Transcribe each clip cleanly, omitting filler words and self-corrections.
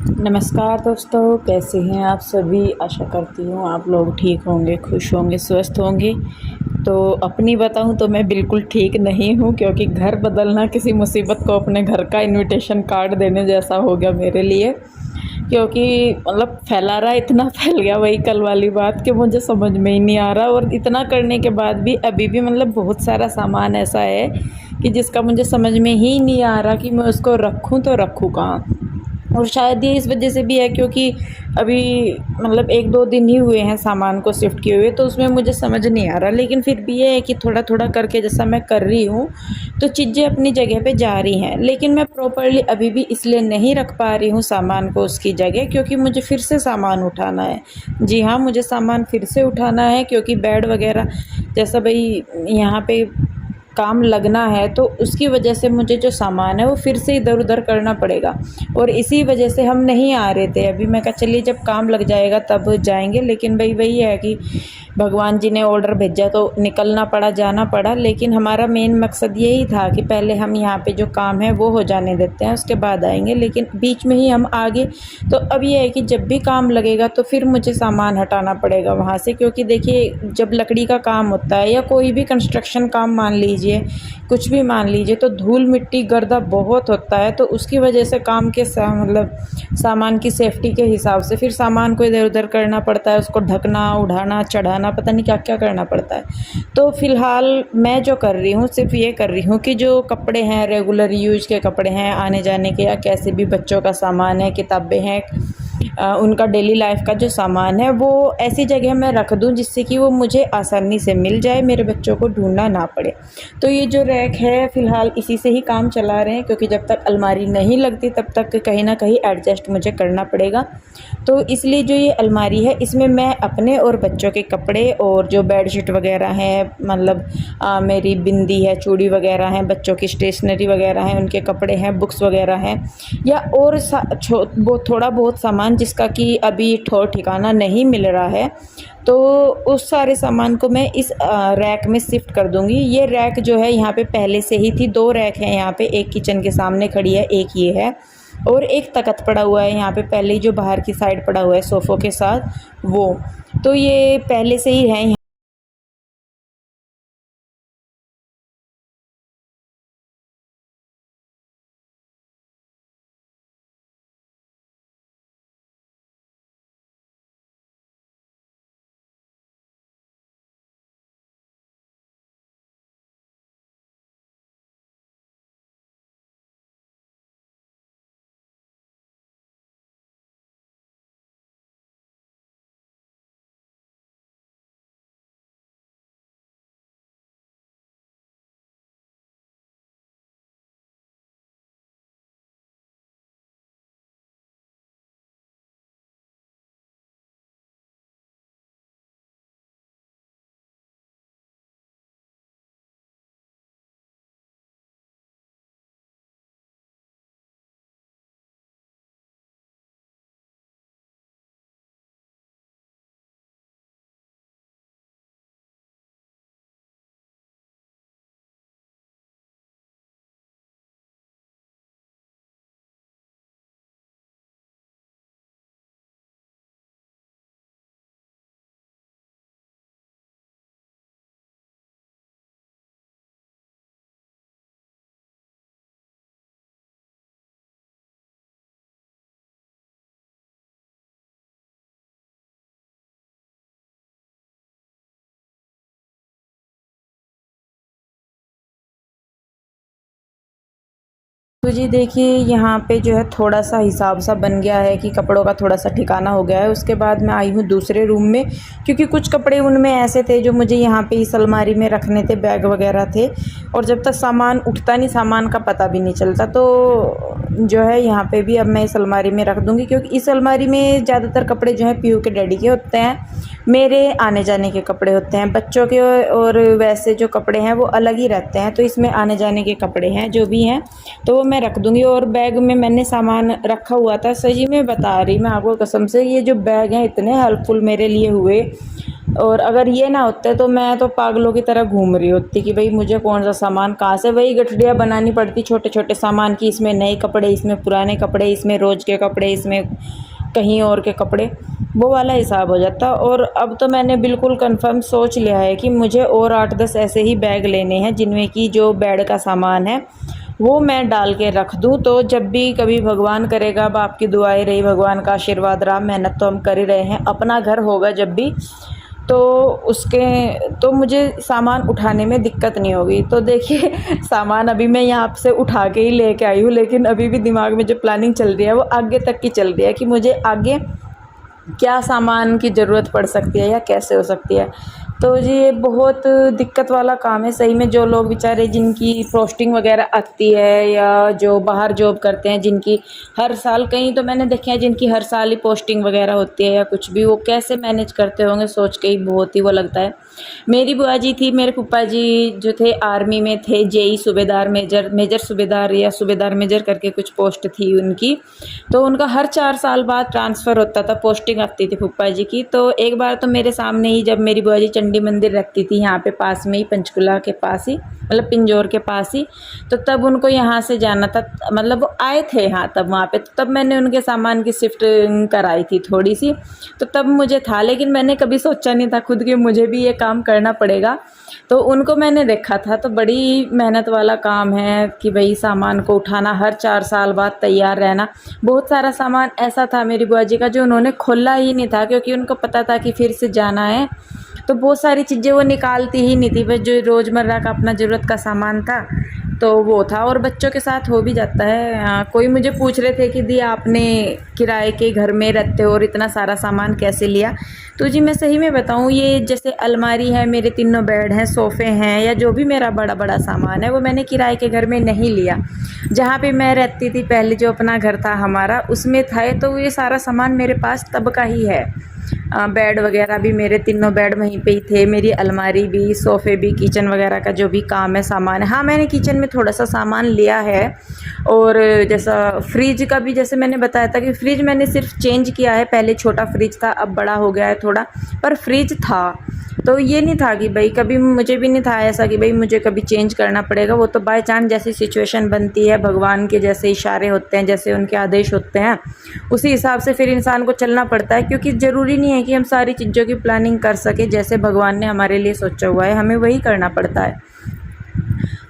नमस्कार दोस्तों, कैसे हैं आप सभी। आशा करती हूँ आप लोग ठीक होंगे, खुश होंगे, स्वस्थ होंगे। तो अपनी बताऊँ तो मैं बिल्कुल ठीक नहीं हूँ, क्योंकि घर बदलना किसी मुसीबत को अपने घर का इनविटेशन कार्ड देने जैसा हो गया मेरे लिए। क्योंकि मतलब फैला रहा, इतना फैल गया, वही कल वाली बात कि मुझे समझ में ही नहीं आ रहा। और इतना करने के बाद भी अभी भी मतलब बहुत सारा सामान ऐसा है कि जिसका मुझे समझ में ही नहीं आ रहा कि मैं उसको रखूँ तो रखूँ कहाँ। और शायद ये इस वजह से भी है क्योंकि अभी मतलब 1-2 दिन ही हुए हैं सामान को शिफ्ट किए हुए, तो उसमें मुझे समझ नहीं आ रहा। लेकिन फिर भी ये है कि थोड़ा थोड़ा करके जैसा मैं कर रही हूँ, तो चीज़ें अपनी जगह पे जा रही हैं। लेकिन मैं प्रॉपरली अभी भी इसलिए नहीं रख पा रही हूँ सामान को उसकी जगह, क्योंकि मुझे फिर से सामान उठाना है। जी हाँ, मुझे सामान फिर से उठाना है, क्योंकि बेड वगैरह जैसा भाई यहाँ पे काम लगना है, तो उसकी वजह से मुझे जो सामान है वो फिर से इधर उधर करना पड़ेगा। और इसी वजह से हम नहीं आ रहे थे। अभी मैं कहा चलिए जब काम लग जाएगा तब जाएंगे, लेकिन भाई वही है कि भगवान जी ने ऑर्डर भेजा तो निकलना पड़ा, जाना पड़ा। लेकिन हमारा मेन मकसद यही था कि पहले हम यहाँ पे जो काम है वो हो जाने देते हैं, उसके बाद आएंगे। लेकिन बीच में ही हम आगे, तो अब ये है कि जब भी काम लगेगा तो फिर मुझे सामान हटाना पड़ेगा वहाँ से। क्योंकि देखिए, जब लकड़ी का काम होता है या कोई भी कंस्ट्रक्शन काम मान लीजिए, कुछ भी मान लीजिए, तो धूल मिट्टी गर्दा बहुत होता है। तो उसकी वजह से काम के मतलब सामान की सेफ्टी के हिसाब से फिर सामान को इधर उधर करना पड़ता है, उसको ढकना, उठाना, चढ़ाना, पता नहीं क्या क्या करना पड़ता है। तो फ़िलहाल मैं जो कर रही हूँ सिर्फ ये कर रही हूँ कि जो कपड़े हैं, रेगुलर यूज के कपड़े हैं, आने जाने के, या कैसे भी बच्चों का सामान है, किताबें हैं, उनका डेली लाइफ का जो सामान है वो ऐसी जगह मैं रख दूं जिससे कि वो मुझे आसानी से मिल जाए, मेरे बच्चों को ढूंढना ना पड़े। तो ये जो रैक है फ़िलहाल इसी से ही काम चला रहे हैं, क्योंकि जब तक अलमारी नहीं लगती तब तक कहीं ना कहीं एडजस्ट मुझे करना पड़ेगा। तो इसलिए जो ये अलमारी है इसमें मैं अपने और बच्चों के कपड़े और जो बेडशीट वगैरह हैं, मतलब मेरी बिंदी है, चूड़ी वगैरह हैं, बच्चों की स्टेशनरी वगैरह हैं, उनके कपड़े हैं, बुक्स वगैरह हैं, या और वो थोड़ा बहुत सामान जिसका कि अभी ठौर ठिकाना नहीं मिल रहा है, तो उस सारे सामान को मैं इस रैक में शिफ्ट कर दूंगी। ये रैक जो है यहाँ पे पहले से ही थी, 2 रैक हैं यहाँ पे, एक किचन के सामने खड़ी है, एक ये है, और एक तख्त पड़ा हुआ है यहाँ पे पहले ही, जो बाहर की साइड पड़ा हुआ है सोफ़ों के साथ वो। तो ये पहले से ही है। तो जी देखिए, यहाँ पे जो है थोड़ा सा हिसाब सा बन गया है कि कपड़ों का थोड़ा सा ठिकाना हो गया है। उसके बाद मैं आई हूँ दूसरे रूम में, क्योंकि कुछ कपड़े उनमें ऐसे थे जो मुझे यहाँ पे इस अलमारी में रखने थे, बैग वगैरह थे, और जब तक सामान उठता नहीं, सामान का पता भी नहीं चलता। तो जो है यहाँ पे भी अब मैं इस अलमारी में रख दूँगी, क्योंकि इस अलमारी में ज़्यादातर कपड़े जो हैं पीयू के डैडी के होते हैं, मेरे आने जाने के कपड़े होते हैं, बच्चों के और वैसे जो कपड़े हैं वो अलग ही रहते हैं। तो इसमें आने जाने के कपड़े हैं जो भी हैं, तो वो मैं रख दूँगी। और बैग में मैंने सामान रखा हुआ था, सही में बता रही मैं आपको कसम से, ये जो बैग हैं इतने हेल्पफुल मेरे लिए हुए। और अगर ये ना होते तो मैं तो पागलों की तरह घूम रही होती कि भाई मुझे कौन सा सामान कहाँ से, वही गठरियाँ बनानी पड़ती छोटे छोटे सामान की, इसमें नए कपड़े, इसमें पुराने कपड़े, इसमें रोज़ के कपड़े, इसमें कहीं और के कपड़े, वो वाला हिसाब हो जाता। और अब तो मैंने बिल्कुल कंफर्म सोच लिया है कि मुझे और 8-10 ऐसे ही बैग लेने हैं जिनमें कि जो बेड का सामान है वो मैं डाल के रख दूँ, तो जब भी कभी भगवान करेगा, अब आपकी दुआएं रही, भगवान का आशीर्वाद रहा, मेहनत तो हम कर ही रहे हैं, अपना घर होगा जब भी, तो उसके तो मुझे सामान उठाने में दिक्कत नहीं होगी। तो देखिए सामान अभी मैं यहाँ से उठा के ही लेके आई हूँ, लेकिन अभी भी दिमाग में जो प्लानिंग चल रही है वो आगे तक की चल रही है कि मुझे आगे क्या सामान की ज़रूरत पड़ सकती है या कैसे हो सकती है। तो जी ये बहुत दिक्कत वाला काम है सही में। जो लोग बेचारे जिनकी पोस्टिंग वगैरह आती है या जो बाहर जॉब करते हैं, जिनकी हर साल, कहीं तो मैंने देखे हैं जिनकी हर साल ही पोस्टिंग वगैरह होती है या कुछ भी, वो कैसे मैनेज करते होंगे सोच के ही बहुत ही वो लगता है। मेरी बुआ जी थी, मेरे फूफा जी जो थे आर्मी में थे, जेई सूबेदार, मेजर मेजर सूबेदार या सूबेदार मेजर करके कुछ पोस्ट थी उनकी। तो उनका हर 4 साल बाद ट्रांसफ़र होता था, पोस्टिंग आती थी फूफा जी की। तो एक बार तो मेरे सामने ही, जब मेरी बुआ जी चंडी मंदिर रखती थी यहाँ पे पास में ही, पंचकुला के पास ही, मतलब पिंजौर के पास ही, तो तब उनको यहाँ से जाना था, मतलब वो आए थे हाँ तब वहाँ पे, तो तब मैंने उनके सामान की शिफ्ट कराई थी थोड़ी सी। तो तब मुझे था, लेकिन मैंने कभी सोचा नहीं था खुद कि मुझे भी ये काम करना पड़ेगा। तो उनको मैंने देखा था, तो बड़ी मेहनत वाला काम है कि भाई सामान को उठाना, हर 4 साल बाद तैयार रहना। बहुत सारा सामान ऐसा था मेरी बुआ जी का जो उन्होंने खोला ही नहीं था, क्योंकि उनको पता था कि फिर से जाना है, तो बहुत सारी चीज़ें वो निकालती ही नहीं थी, बस जो रोज़मर्रा का अपना ज़रूरत का सामान था तो वो था। और बच्चों के साथ हो भी जाता है। कोई मुझे पूछ रहे थे कि दी आपने किराए के घर में रहते हो और इतना सारा सामान कैसे लिया। तो जी मैं सही में बताऊँ, ये जैसे अलमारी है, मेरे तीनों बेड हैं, सोफ़े हैं, या जो भी मेरा बड़ा बड़ा सामान है वो मैंने किराए के घर में नहीं लिया। जहाँ पे मैं रहती थी पहले, जो अपना घर था हमारा, उसमें था, तो ये सारा सामान मेरे पास तब का ही है। बेड वगैरह भी, मेरे तीनों बेड वहीं पे ही थे, मेरी अलमारी भी, सोफ़े भी, किचन वगैरह का जो भी काम है, सामान है। हाँ मैंने किचन में थोड़ा सा सामान लिया है। और जैसा फ्रिज का भी, जैसे मैंने बताया था कि फ्रिज मैंने सिर्फ चेंज किया है, पहले छोटा फ्रिज था अब बड़ा हो गया है थोड़ा, पर फ्रिज था। तो ये नहीं था कि भाई, कभी मुझे भी नहीं था ऐसा कि भाई मुझे कभी चेंज करना पड़ेगा। वो तो बाय चांस जैसी सिचुएशन बनती है, भगवान के जैसे इशारे होते हैं, जैसे उनके आदेश होते हैं, उसी हिसाब से फिर इंसान को चलना पड़ता है। क्योंकि ज़रूरी नहीं है कि हम सारी चीज़ों की प्लानिंग कर सके, जैसे भगवान ने हमारे लिए सोचा हुआ है हमें वही करना पड़ता है।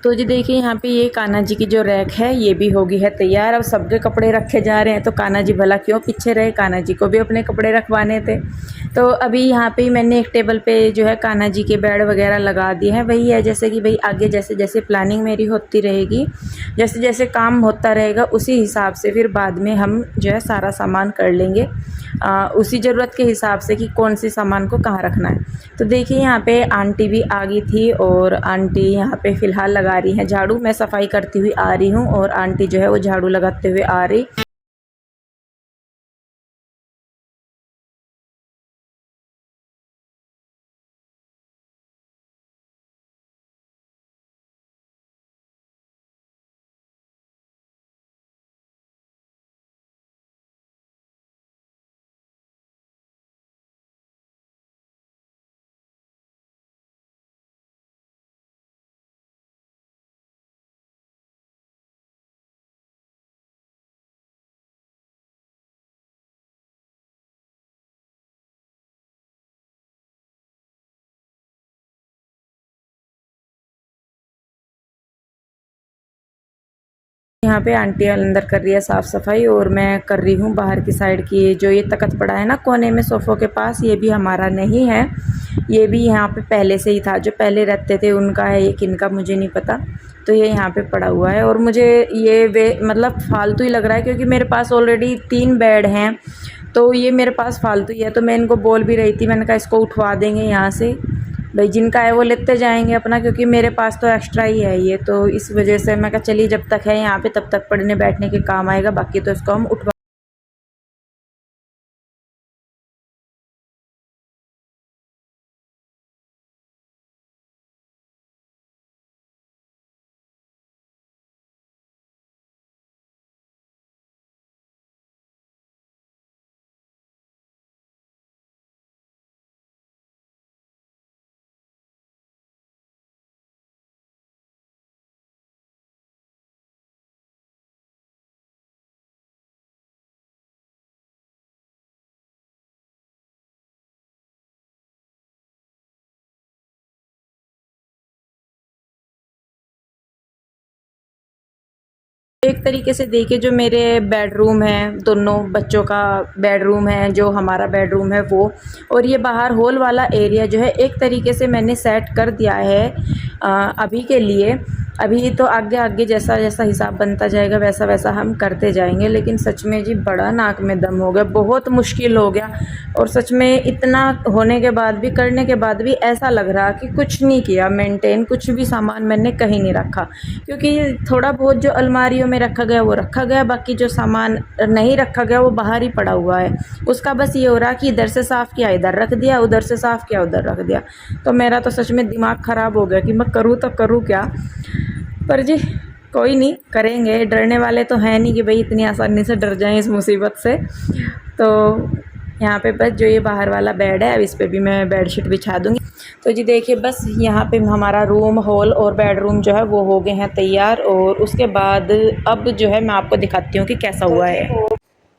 तो जी देखिए यहाँ पे ये कान्हा जी की जो रैक है ये भी होगी है तैयार। अब सबके कपड़े रखे जा रहे हैं, तो कान्हा जी भला क्यों पीछे रहे, कान्हा जी को भी अपने कपड़े रखवाने थे। तो अभी यहाँ पे ही मैंने एक टेबल पे जो है कान्हा जी के बेड वगैरह लगा दिए हैं। वही है जैसे कि भाई आगे जैसे जैसे प्लानिंग मेरी होती रहेगी, जैसे जैसे काम होता रहेगा, उसी हिसाब से फिर बाद में हम जो है सारा सामान कर लेंगे, उसी ज़रूरत के हिसाब से कि कौन सी सामान को कहाँ रखना है। तो देखिए यहाँ पे आंटी भी आ गई थी, और आंटी यहाँ पे फ़िलहाल लगा रही हैं झाड़ू। मैं सफाई करती हुई आ रही हूँ और आंटी जो है वो झाड़ू लगाते हुए आ रही। यहाँ पे आंटी अंदर कर रही है साफ़ सफाई, और मैं कर रही हूँ बाहर की साइड की। जो ये तख्त पड़ा है ना कोने में सोफ़ों के पास, ये भी हमारा नहीं है, ये भी यहाँ पे पहले से ही था, जो पहले रहते थे उनका है, ये किनका मुझे नहीं पता। तो ये यहाँ पे पड़ा हुआ है, और मुझे ये वे मतलब फालतू ही लग रहा है, क्योंकि मेरे पास ऑलरेडी 3 बेड हैं, तो ये मेरे पास फालतू ही है। तो मैं इनको बोल भी रही थी, मैंने कहा इसको उठवा देंगे यहाँ से, भाई जिनका है वो लेते जाएंगे अपना, क्योंकि मेरे पास तो एक्स्ट्रा ही है ये। तो इस वजह से मैं कहा चलिए जब तक है यहाँ पे तब तक पढ़ने बैठने के काम आएगा, बाकी तो इसको हम उठवा एक तरीके से देखिए, जो मेरे बेडरूम है, दोनों बच्चों का बेडरूम है, जो हमारा बेडरूम है वो, और ये बाहर हॉल वाला एरिया जो है एक तरीके से मैंने सेट कर दिया है अभी के लिए। अभी तो आगे आगे जैसा जैसा हिसाब बनता जाएगा वैसा वैसा हम करते जाएंगे। लेकिन सच में जी बड़ा नाक में दम हो गया, बहुत मुश्किल हो गया। और सच में इतना होने के बाद भी, करने के बाद भी ऐसा लग रहा कि कुछ नहीं किया मेंटेन, कुछ भी सामान मैंने कहीं नहीं रखा। क्योंकि थोड़ा बहुत जो अलमारियों में रखा गया वो रखा गया, बाकी जो सामान नहीं रखा गया वो बाहर ही पड़ा हुआ है। उसका बस ये हो रहा कि इधर से साफ़ किया इधर रख दिया, उधर से साफ़ किया उधर रख दिया। तो मेरा तो सच में दिमाग ख़राब हो गया कि मैं करूँ तो करूँ क्या। पर जी कोई नहीं, करेंगे। डरने वाले तो हैं नहीं कि भाई इतनी आसानी से डर जाएं इस मुसीबत से। तो यहाँ पे बस जो ये बाहर वाला बेड है, अब इस पे भी मैं बेडशीट बिछा दूँगी। तो जी देखिए, बस यहाँ पे हमारा रूम, हॉल और बेडरूम जो है वो हो गए हैं तैयार। और उसके बाद अब जो है मैं आपको दिखाती हूँ कि कैसा हुआ है।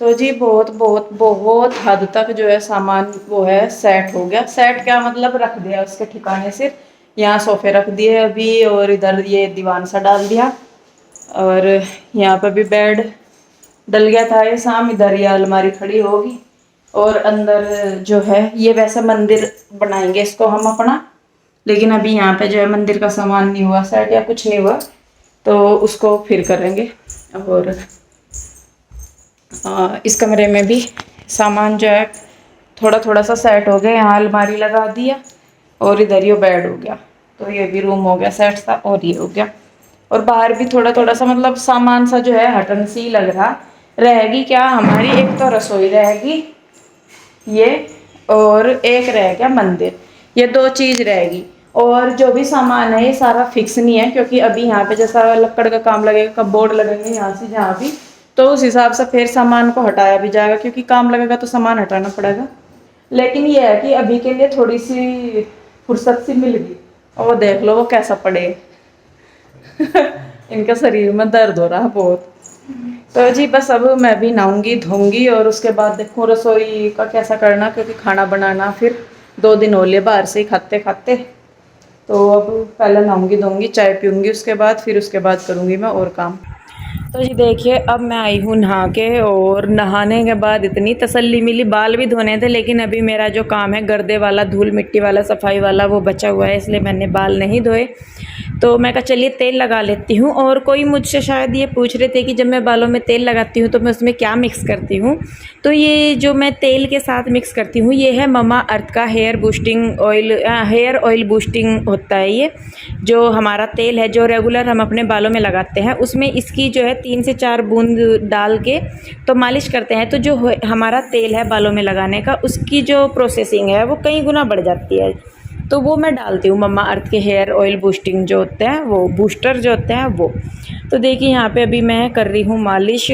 तो जी बहुत बहुत बहुत हद तक जो है सामान वो है सेट हो गया। सेट क्या मतलब, रख दिया उसके ठिकाने से। यहाँ सोफ़े रख दिए अभी, और इधर ये दीवान सा डाल दिया, और यहाँ पर भी बेड डल गया था ये शाम। इधर ये अलमारी खड़ी होगी, और अंदर जो है ये वैसे मंदिर बनाएंगे इसको हम अपना। लेकिन अभी यहाँ पे जो है मंदिर का सामान नहीं हुआ सेट या कुछ नहीं हुआ, तो उसको फिर करेंगे। और इस कमरे में भी सामान जो है थोड़ा थोड़ा सा सेट हो गया। यहाँ अलमारी लगा दिया, और इधर ये बेड हो गया। तो ये भी रूम हो गया सेट सा, और ये हो गया। और बाहर भी थोड़ा थोड़ा सा मतलब सामान सा जो है हटन सी लग रहा। रहेगी क्या हमारी, एक तो रसोई रहेगी ये, और एक रह गया मंदिर। ये दो चीज़ रहेगी। और जो भी सामान है ये सारा फिक्स नहीं है, क्योंकि अभी यहाँ पे जैसा लक्कड़ का काम लगेगा, कपबोर्ड लगेंगे यहाँ से जहाँ भी, तो उस हिसाब से फिर सामान को हटाया भी जाएगा। क्योंकि काम लगेगा तो सामान हटाना पड़ेगा। लेकिन ये है कि अभी के लिए थोड़ी सी फुर्सत सी मिल गई। और देख लो वो कैसा पड़े इनका शरीर में दर्द हो रहा है बहुत। तो जी बस अब मैं भी नहाऊंगी धोऊंगी, और उसके बाद देखूँ रसोई का कैसा करना, क्योंकि खाना बनाना फिर 2 दिन हो लिए बाहर से ही खाते खाते। तो अब पहले नहाऊंगी धोऊंगी, चाय पीऊँगी, उसके बाद करूँगी मैं और काम। तो जी देखिए, अब मैं आई हूँ नहा के, और नहाने के बाद इतनी तसल्ली मिली। बाल भी धोने थे, लेकिन अभी मेरा जो काम है गर्दे वाला, धूल मिट्टी वाला, सफाई वाला, वो बचा हुआ है, इसलिए मैंने बाल नहीं धोए। तो मैं कहा चलिए तेल लगा लेती हूँ। और कोई मुझसे शायद ये पूछ रहे थे कि जब मैं बालों में तेल लगाती हूँ तो मैं उसमें क्या मिक्स करती हूँ। तो ये जो मैं तेल के साथ मिक्स करती हूँ ये है ममा अर्थ का hair boosting oil, hair oil boosting होता है। ये जो हमारा तेल है जो रेगुलर हम अपने बालों में लगाते हैं, उसमें इसकी जो है 3 से 4 बूंद डाल के तो मालिश करते हैं, तो जो हमारा तेल है बालों में लगाने का, उसकी जो प्रोसेसिंग है वो कई गुना बढ़ जाती है। तो वो मैं डालती हूँ मम्मा अर्थ के हेयर ऑयल बूस्टिंग जो होते हैं, वो बूस्टर जो होते हैं वो। तो देखिए यहाँ पे अभी मैं कर रही हूँ मालिश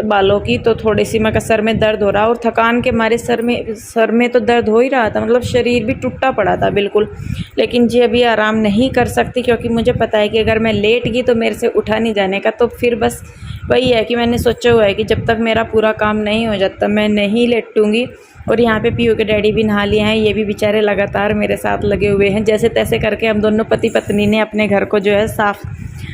बालों की। तो थोड़ी सी मैं सर में दर्द हो रहा, और थकान के मारे सर में तो दर्द हो ही रहा था, मतलब शरीर भी टूटा पड़ा था बिल्कुल। लेकिन जी अभी आराम नहीं कर सकती, क्योंकि मुझे पता है कि अगर मैं लेट गई तो मेरे से उठा नहीं जाने का। तो फिर बस वही है कि मैंने सोचा हुआ है कि जब तक मेरा पूरा काम नहीं हो जाता मैं नहीं लेटूँगी। और यहाँ पे पीयू के डैडी भी नहा लिए हैं, ये भी बेचारे लगातार मेरे साथ लगे हुए हैं। जैसे तैसे करके हम दोनों पति पत्नी ने अपने घर को जो है साफ़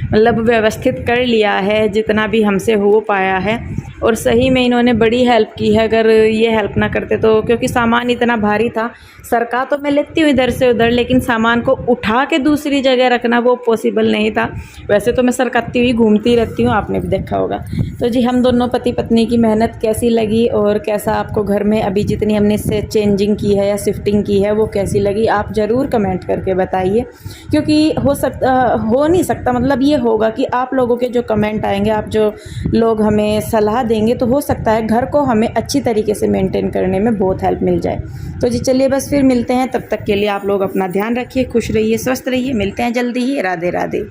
मतलब व्यवस्थित कर लिया है, जितना भी हमसे हो पाया है। और सही में इन्होंने बड़ी हेल्प की है। अगर ये हेल्प ना करते तो, क्योंकि सामान इतना भारी था, सरका तो मैं लेती हूँ इधर से उधर, लेकिन सामान को उठा के दूसरी जगह रखना वो पॉसिबल नहीं था। वैसे तो मैं सरकाती हुई घूमती रहती हूँ, आपने भी देखा होगा। तो जी हम दोनों पति पत्नी की मेहनत कैसी लगी, और कैसा आपको घर में अभी जितनी हमने से चेंजिंग की है या शिफ्टिंग की है वो कैसी लगी, आप ज़रूर कमेंट करके बताइए। क्योंकि हो नहीं सकता, मतलब ये होगा कि आप लोगों के जो कमेंट आएंगे, आप जो लोग हमें सलाह देंगे, तो हो सकता है घर को हमें अच्छी तरीके से मेंटेन करने में बहुत हेल्प मिल जाए। तो जी चलिए बस फिर मिलते हैं, तब तक के लिए आप लोग अपना ध्यान रखिए, खुश रहिए, स्वस्थ रहिए, मिलते हैं जल्दी ही। राधे राधे।